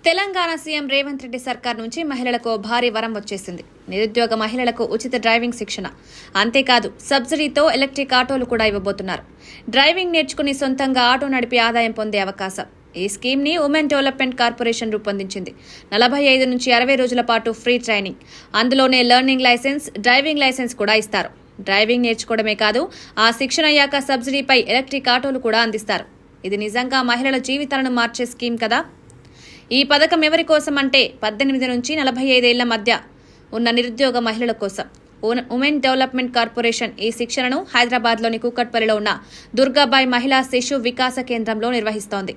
Telangana CM Revanth Reddy సర్కార్ నుంచి మహిళలకు భారీ వరం వచ్చేసింది. నిరుద్యోగ మహిళలకు ఉచిత డ్రైవింగ్ శిక్షణ, అంతేకాదు సబ్సిడీతో ఎలక్ట్రిక్ ఆటోలు కూడా ఇవ్వబోతున్నారు. డ్రైవింగ్ నేర్చుకుని సొంతంగా ఆటో నడిపి ఆదాయం పొందే అవకాశం. ఈ స్కీమ్ ని ఉమెన్ డెవలప్మెంట్ కార్పొరేషన్ రూపొందించింది. 45 నుంచి 60 రోజుల పాటు ఫ్రీ ట్రైనింగ్, అందులోనే లెర్నింగ్ లైసెన్స్, డ్రైవింగ్ లైసెన్స్ కూడా ఇస్తారు. డ్రైవింగ్ నేర్చుకోవడమే కాదు, ఆ శిక్షణ అయ్యాక సబ్సిడీపై ఎలక్ట్రిక్ ఆటోలు కూడా అందిస్తారు. ఇది నిజంగా మహిళల జీవితాలను మార్చే స్కీమ్ కదా. ఈ పథకం ఎవరి కోసం అంటే 18 నుంచి 45 ఏళ్ల మధ్య ఉన్న నిరుద్యోగ మహిళల కోసం. ఉమెన్ డెవలప్మెంట్ కార్పొరేషన్ ఈ శిక్షణను హైదరాబాద్లోని కూకట్పల్లిలో ఉన్న దుర్గాబాయి మహిళా శిశు వికాస కేంద్రంలో నిర్వహిస్తోంది.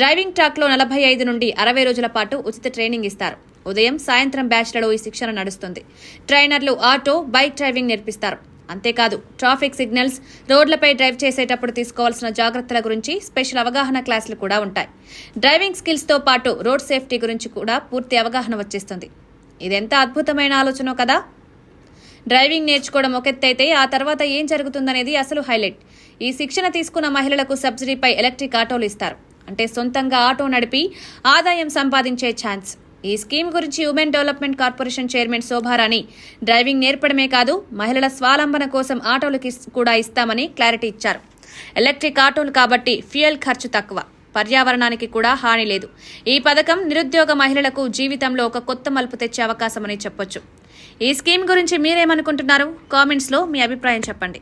డ్రైవింగ్ ట్రాక్లో 45 నుండి 60 రోజుల పాటు ఉచిత ట్రైనింగ్ ఇస్తారు. ఉదయం, సాయంత్రం బ్యాచ్లలో ఈ శిక్షణ నడుస్తుంది. ట్రైనర్లు ఆటో, బైక్ డ్రైవింగ్ నేర్పిస్తారు. అంతేకాదు ట్రాఫిక్ సిగ్నల్స్, రోడ్లపై డ్రైవ్ చేసేటప్పుడు తీసుకోవాల్సిన జాగ్రత్తల గురించి స్పెషల్ అవగాహన క్లాసులు కూడా ఉంటాయి. డ్రైవింగ్ స్కిల్స్తో పాటు రోడ్ సేఫ్టీ గురించి కూడా పూర్తి అవగాహన వచ్చేస్తుంది. ఇదెంత అద్భుతమైన ఆలోచనో కదా. డ్రైవింగ్ నేర్చుకోవడం ఒకెత్తైతే ఆ తర్వాత ఏం జరుగుతుందనేది అసలు హైలైట్. ఈ శిక్షణ తీసుకున్న మహిళలకు సబ్సిడీపై ఎలక్ట్రిక్ ఆటోలు ఇస్తారు. అంటే సొంతంగా ఆటో నడిపి ఆదాయం సంపాదించే ఛాన్స్. ఈ స్కీమ్ గురించి women development corporation chairman Shobharani driving నేర్పడమే కాదు, మహిళల స్వావలంబన కోసం ఆటోలకి కూడా ఇస్తామని క్లారిటీ ఇచ్చారు. ఎలక్ట్రిక్ ఆటోలు కాబట్టి ఫ్యూయల్ ఖర్చు తక్కువ, పర్యావరణానికి కూడా హాని లేదు. ఈ పథకం నిరుద్యోగ మహిళలకు జీవితంలో ఒక కొత్త మలుపు తెచ్చే అవకాశమని చెప్పొచ్చు. ఈ స్కీమ్ గురించి మీరేమనుకుంటున్నారు? కామెంట్స్లో మీ అభిప్రాయం చెప్పండి.